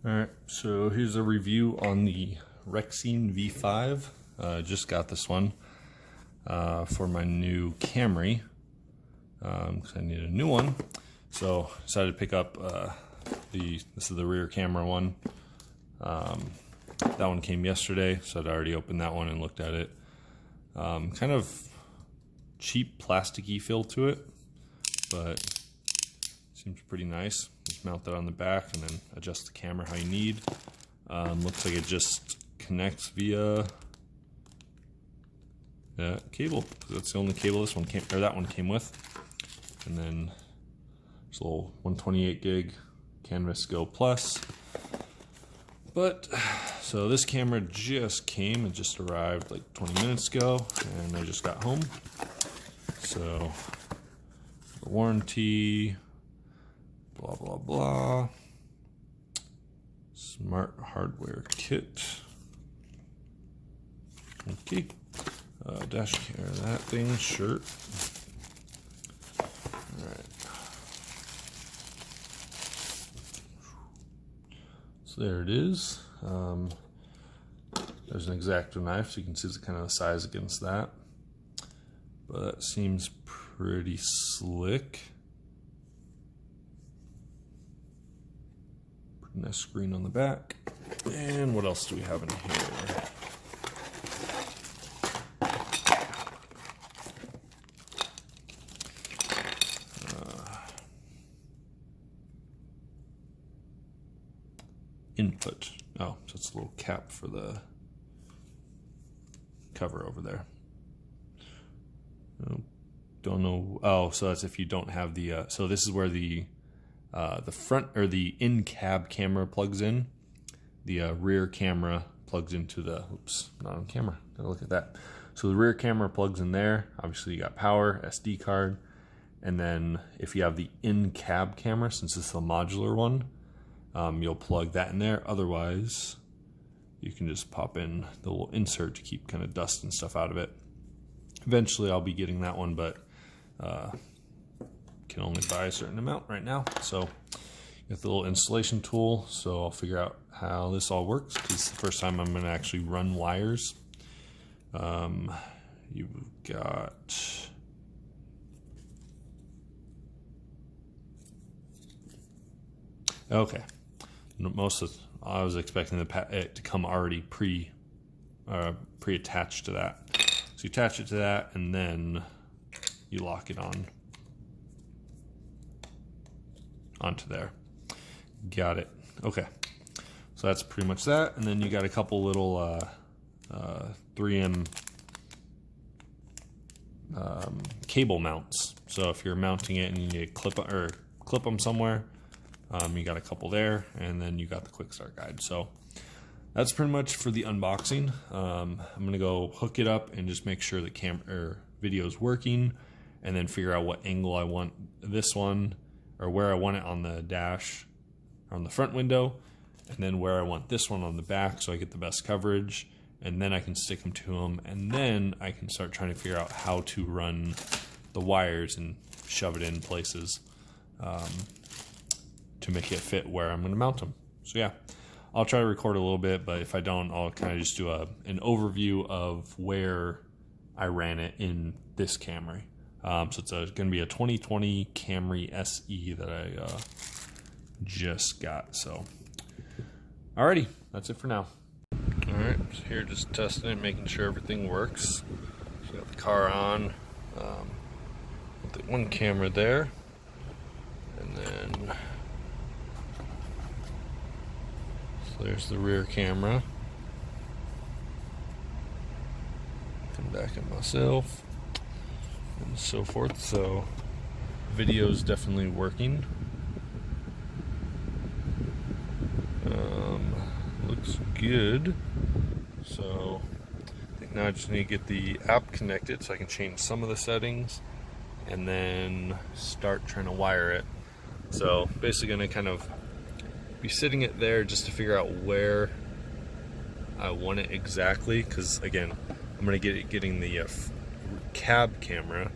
Alright, so here's a review on the Rexine V5. Just got this one for my new Camry because I need a new one. So decided to pick up this is the rear camera one. That one came yesterday, so I'd already opened that one and looked at it. Kind of cheap plasticky feel to it, but seems pretty nice. Just mount that on the back and then adjust the camera how you need. Looks like it just connects via cable. That's the only cable this one came, or that one came with. And then there's a little 128 gig Canvas Go Plus. But so this camera just came. It just arrived like 20 minutes ago, and I just got home. So warranty. Blah, blah, blah. Smart hardware kit. Okay. Dash cam, that thing, shirt. Alright. So there it is. There's an X-Acto knife, so you can see the kind of the size against that. But that seems pretty slick. Nice screen on the back. And what else do we have in here? Input. Oh, so it's a little cap for the cover over there. Oh, don't know. Oh, so that's if you don't have the. So this is where the front or the in-cab camera plugs in. The rear camera plugs into the, oops, not on camera, gotta look at that. So the rear camera plugs in there. Obviously you got power, SD card, and then if you have the in-cab camera, since it's a modular one, you'll plug that in there. Otherwise, you can just pop in the little insert to keep kind of dust and stuff out of it. Eventually I'll be getting that one, but can only buy a certain amount right now. So got the little installation tool, so I'll figure out how this all works because it's the first time I'm going to actually run wires. You've got okay. Most of I was expecting it to come already pre-attached to that. So you attach it to that and then you lock it onto there. Got it. Okay. So that's pretty much that. And then you got a couple little 3M cable mounts. So if you're mounting it and you need to clip them somewhere, you got a couple there, and then you got the quick start guide. So that's pretty much for the unboxing. I'm gonna go hook it up and just make sure the video is working, and then figure out what angle I want this one, or where I want it on the dash, on the front window, and then where I want this one on the back so I get the best coverage, and then I can stick them to them, and then I can start trying to figure out how to run the wires and shove it in places to make it fit where I'm going to mount them. So yeah, I'll try to record a little bit, but if I don't, I'll kind of just do an overview of where I ran it in this Camry. So it's going to be a 2020 Camry SE that I just got. So, alrighty, that's it for now. Alright, so here just testing it, making sure everything works. So got the car on, with the one camera there, and then so there's the rear camera. Come back at myself. And so forth. So video is definitely working. Looks good. So I think now I just need to get the app connected so I can change some of the settings and then start trying to wire it. So basically gonna kind of be sitting it there just to figure out where I want it exactly, because again, I'm gonna getting the cab camera,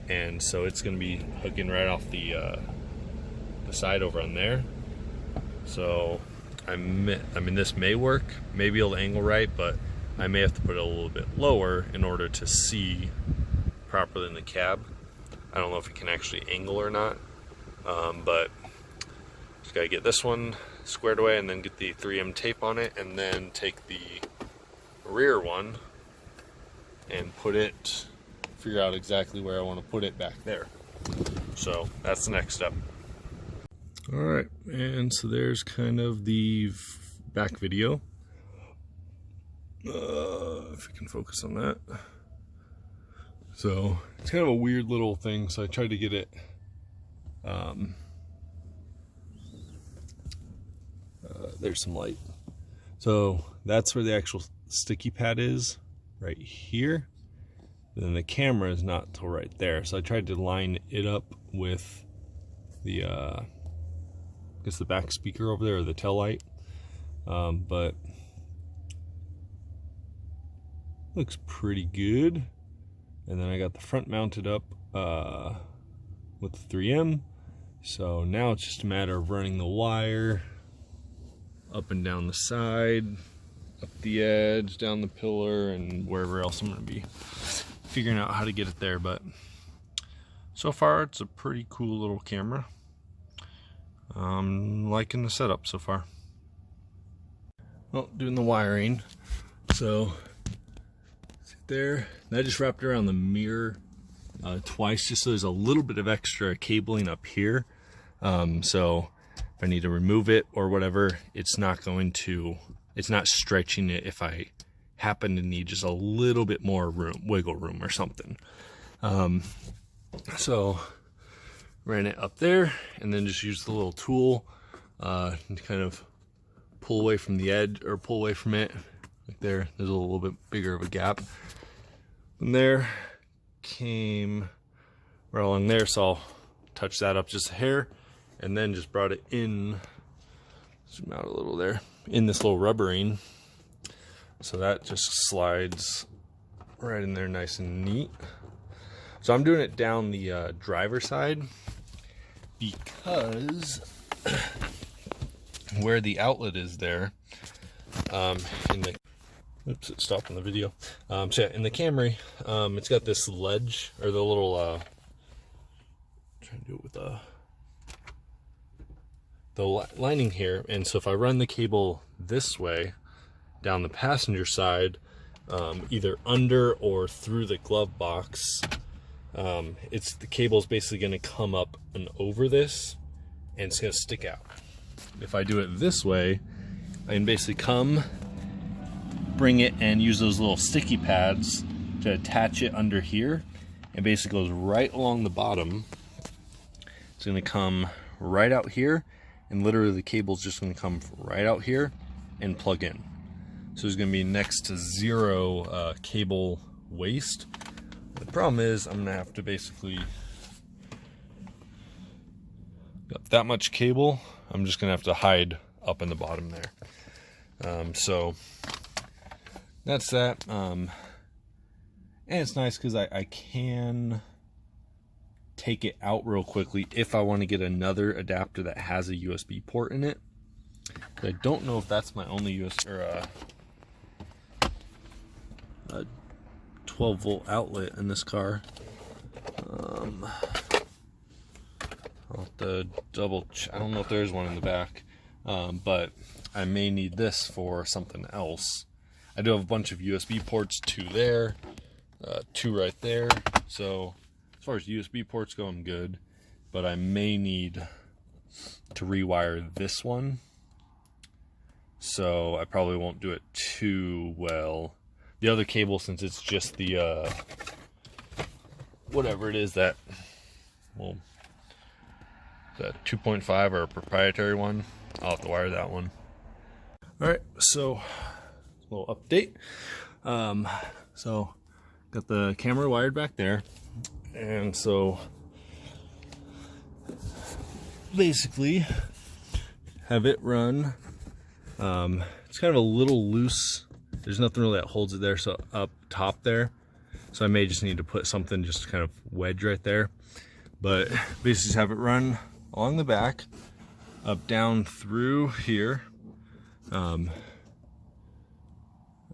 and so it's going to be hooking right off the side over on there. So I mean, this may work, may be able to angle right, but I may have to put it a little bit lower in order to see properly in the cab. I don't know if it can actually angle or not, but just gotta get this one squared away and then get the 3M tape on it, and then take the rear one and figure out exactly where I want to put it back there. So that's the next step. All right, and so there's kind of the back video. If you can focus on that. So it's kind of a weird little thing, so I tried to get it there's some light. So that's where the actual sticky pad is, right here. And then the camera is not till right there. So I tried to line it up with the I guess the back speaker over there, or the tail light, but looks pretty good. And then I got the front mounted up with the 3M. So now it's just a matter of running the wire up and down the side, up the edge, down the pillar, and wherever else I'm going to be figuring out how to get it there. But so far it's a pretty cool little camera. I'm liking the setup so far. Well, doing the wiring. So there, and I just wrapped around the mirror twice, just so there's a little bit of extra cabling up here. So if I need to remove it or whatever, it's not stretching it if I happen to need just a little bit more wiggle room or something. So ran it up there, and then just used the little tool to kind of pull away from the edge, or pull away from it. Like there's a little bit bigger of a gap. And there came right along there, so I'll touch that up just a hair, and then just brought it in, zoom out a little there, in this little rubbering. So that just slides right in there nice and neat. So I'm doing it down the driver's side because where the outlet is there, in the, oops, it stopped in the video. So yeah, in the Camry, it's got this ledge, or the little, trying to do it with the lining here. And so if I run the cable this way down the passenger side, either under or through the glove box, the cable's basically going to come up and over this, and it's going to stick out. If I do it this way, I can basically bring it and use those little sticky pads to attach it under here. It basically goes right along the bottom. It's going to come right out here, and literally the cable's just going to come right out here and plug in. So there's going to be next to zero cable waste. The problem is I'm going to have to basically, got that much cable, I'm just going to have to hide up in the bottom there. So that's that. And it's nice because I can take it out real quickly if I want to get another adapter that has a USB port in it. But I don't know if that's my only USB, or a 12-volt outlet in this car. I'll have to double check. I don't know if there's one in the back, but I may need this for something else. I do have a bunch of USB ports, 2 there, 2 right there. So as far as USB ports go, I'm good, but I may need to rewire this one. So I probably won't do it too well. The other cable, since it's just the whatever it is that, well, the 2.5 or a proprietary one, I'll have to wire that one. All right, so a little update. So got the camera wired back there, and so basically have it run. It's kind of a little loose. There's nothing really that holds it there, so up top there. So I may just need to put something just kind of wedge right there. But basically just have it run along the back, up down through here, I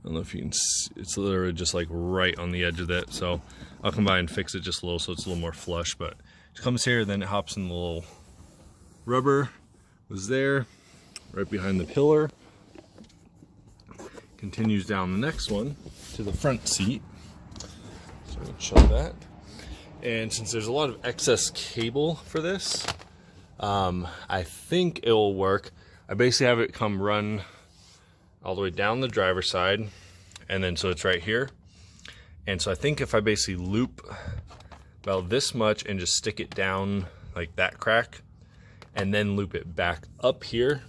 don't know if you can see, it's literally just like right on the edge of that. So I'll come by and fix it just a little so it's a little more flush, but it comes here, then it hops in the little rubber, was there, right behind the pillar. Continues down the next one to the front seat. So I'm gonna show that. And since there's a lot of excess cable for this, I think it will work. I basically have it come run all the way down the driver's side, and then so it's right here. And so I think if I basically loop about this much and just stick it down like that crack, and then loop it back up here,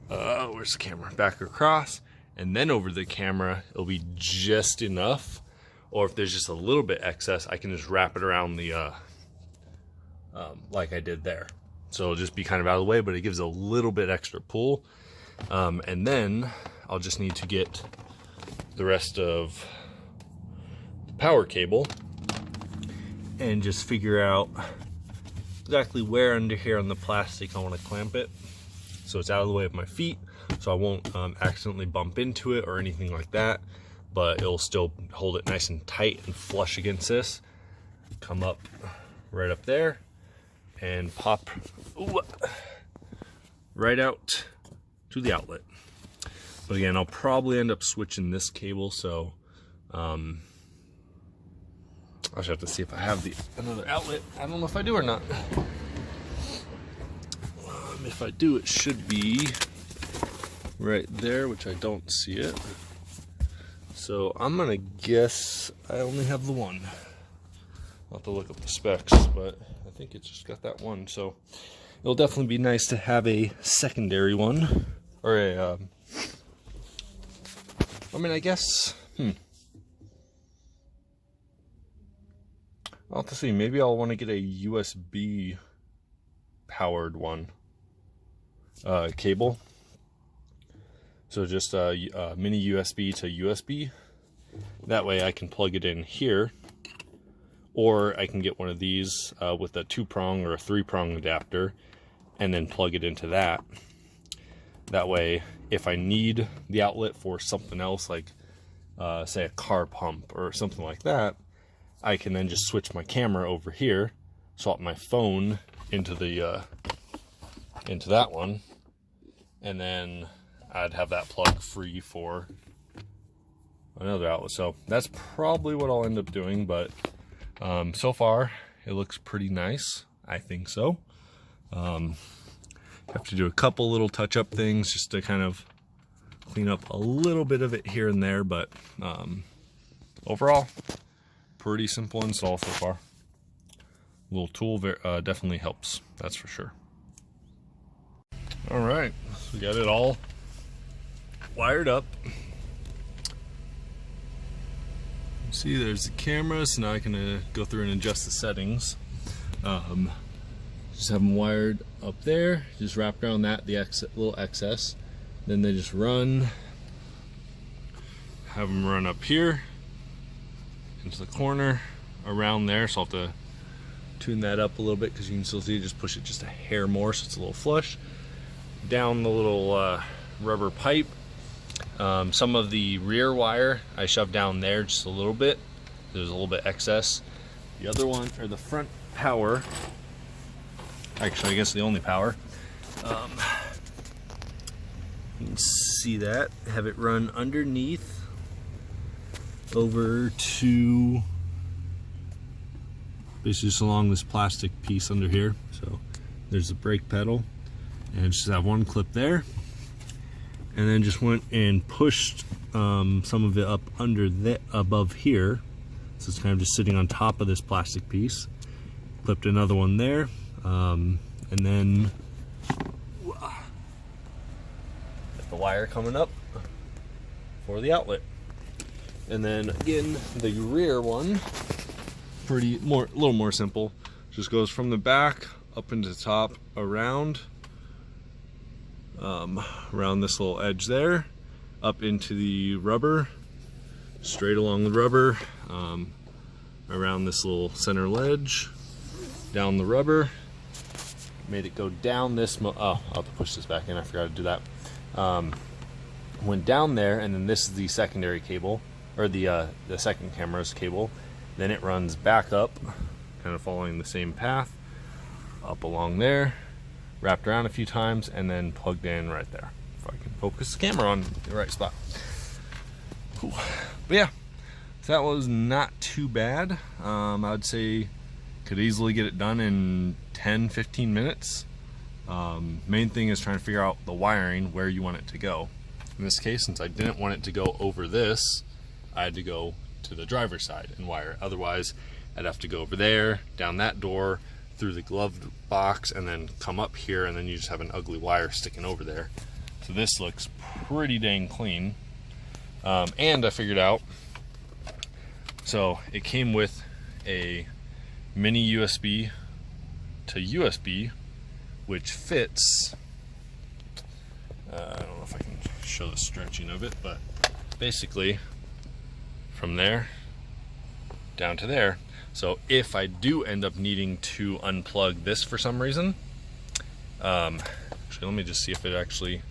where's the camera? Back across, and then over the camera, it'll be just enough. Or if there's just a little bit excess, I can just wrap it around the, like I did there. So it'll just be kind of out of the way, but it gives a little bit extra pull. And then I'll just need to get the rest of the power cable and just figure out exactly where under here on the plastic I want to clamp it, so it's out of the way of my feet, so I won't accidentally bump into it or anything like that, but it'll still hold it nice and tight and flush against this. Come up right up there and pop right out to the outlet. But again, I'll probably end up switching this cable, so I'll just have to see if I have another outlet. I don't know if I do or not. If I do, it should be right there, which I don't see it. So I'm gonna guess I only have the one. I'll have to look up the specs, but I think it's just got that one. So it'll definitely be nice to have a secondary one, or a, I mean, I guess, I'll have to see. Maybe I'll want to get a USB powered one, cable. So just a mini USB to USB. That way I can plug it in here, or I can get one of these with a 2-prong or a 3-prong adapter and then plug it into that. That way, if I need the outlet for something else, like say a car pump or something like that, I can then just switch my camera over here, swap my phone into the into that one, and then I'd have that plug free for another outlet. So that's probably what I'll end up doing, but so far it looks pretty nice. I think so. Have to do a couple little touch-up things just to kind of clean up a little bit of it here and there, but overall, pretty simple install so far. Little tool definitely helps, that's for sure. All right, so we got it all wired up. See, there's the camera, so now I can go through and adjust the settings. Just have them wired up there, just wrap around that, the little excess. Then they just run, have them run up here, into the corner, around there, so I'll have to tune that up a little bit because you can still see it, just push it just a hair more so it's a little flush. Down the little rubber pipe. Some of the rear wire I shoved down there just a little bit. There's a little bit excess. The other one, or the front power, actually I guess the only power, you can see that, have it run underneath over to basically just along this plastic piece under here. So there's the brake pedal, and just have one clip there, and then just went and pushed some of it up under the above here, so it's kind of just sitting on top of this plastic piece. Clipped another one there, and then got the wire coming up for the outlet. And then again, the rear one, a little more simple. Just goes from the back up into the top, around this little edge there, up into the rubber, straight along the rubber, around this little center ledge, down the rubber, made it go down this. Oh, I'll have to push this back in. I forgot to do that. Went down there, and then this is the secondary cable, or the second camera's cable. Then it runs back up, kind of following the same path, up along there, wrapped around a few times, and then plugged in right there. If I can focus the camera on the right spot. Cool. But yeah, so that was not too bad. I would say could easily get it done in 10-15 minutes. Main thing is trying to figure out the wiring, where you want it to go. In this case, since I didn't want it to go over this, I had to go to the driver's side and wire it. Otherwise, I'd have to go over there, down that door, through the glove box, and then come up here, and then you just have an ugly wire sticking over there. So this looks pretty dang clean. And I figured out, so it came with a mini USB to USB, which fits, I don't know if I can show the stretching of it, but basically from there down to there. So if I do end up needing to unplug this for some reason, actually let me just see if it actually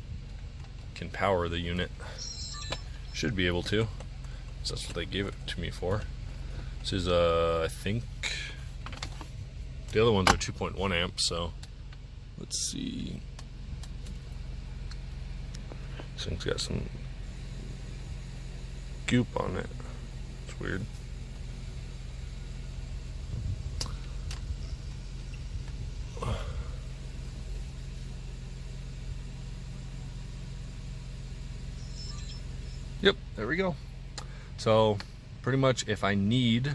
can power the unit. Should be able to, so that's what they gave it to me for. This is I think the other ones are 2.1 amps, so let's see. This thing's got some goop on it. It's weird. Yep, there we go. So pretty much if I need,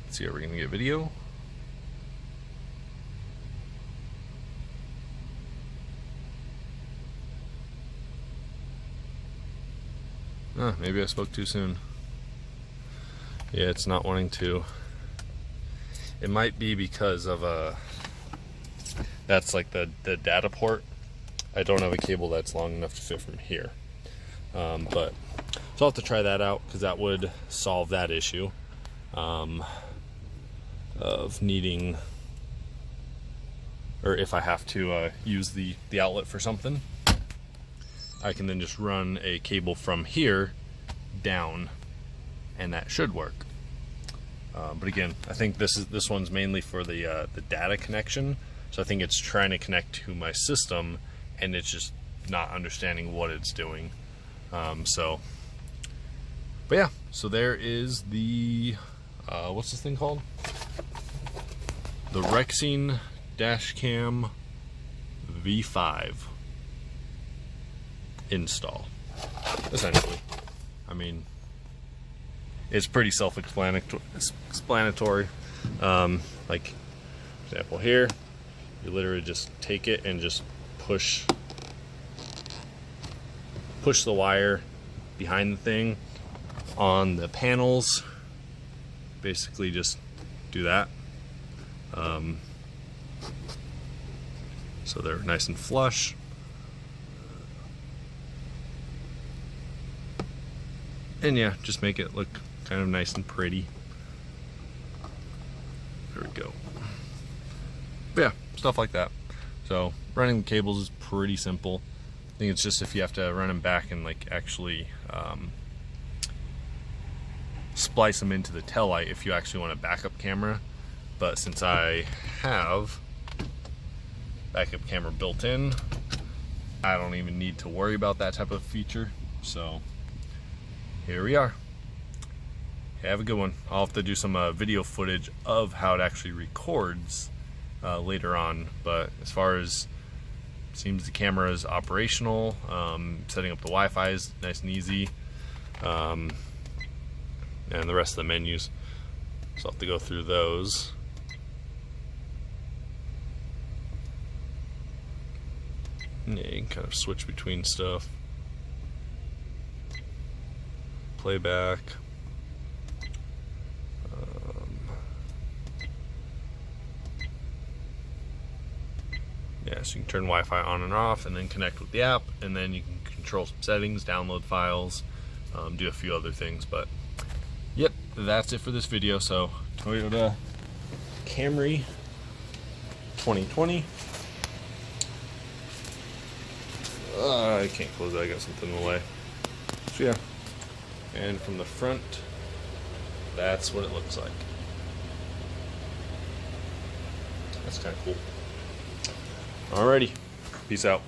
let's see, are we gonna get video? Maybe I spoke too soon. Yeah, it's not wanting to. It might be because of that's like the data port. I don't have a cable that's long enough to fit from here. But so I'll have to try that out, because that would solve that issue of needing, or if I have to use the outlet for something, I can then just run a cable from here down, and that should work. But again, I think this one's mainly for the data connection. So I think it's trying to connect to my system, and it's just not understanding what it's doing. But yeah, so there is the what's this thing called? The Rexing Dashcam V5 install. Essentially, I mean, it's pretty self-explanatory. Like, for example, here, you literally just take it and just push the wire behind the thing on the panels. Basically just do that. So they're nice and flush. And yeah, just make it look kind of nice and pretty. There we go. But yeah, stuff like that. So running the cables is pretty simple. I think it's just if you have to run them back and like actually splice them into the tail light if you actually want a backup camera. But since I have backup camera built in, I don't even need to worry about that type of feature. So here we are. Have a good one. I'll have to do some video footage of how it actually records later on, but as far as seems the camera is operational, setting up the Wi-Fi is nice and easy, and the rest of the menus, so I'll have to go through those. Yeah, you can kind of switch between stuff. Playback. Yeah, so you can turn Wi-Fi on and off, and then connect with the app, and then you can control some settings, download files, do a few other things. But yep, that's it for this video. So Toyota Camry 2020. I can't close it, I got something in the way. So yeah, and from the front, that's what it looks like. That's kind of cool. Alrighty, peace out.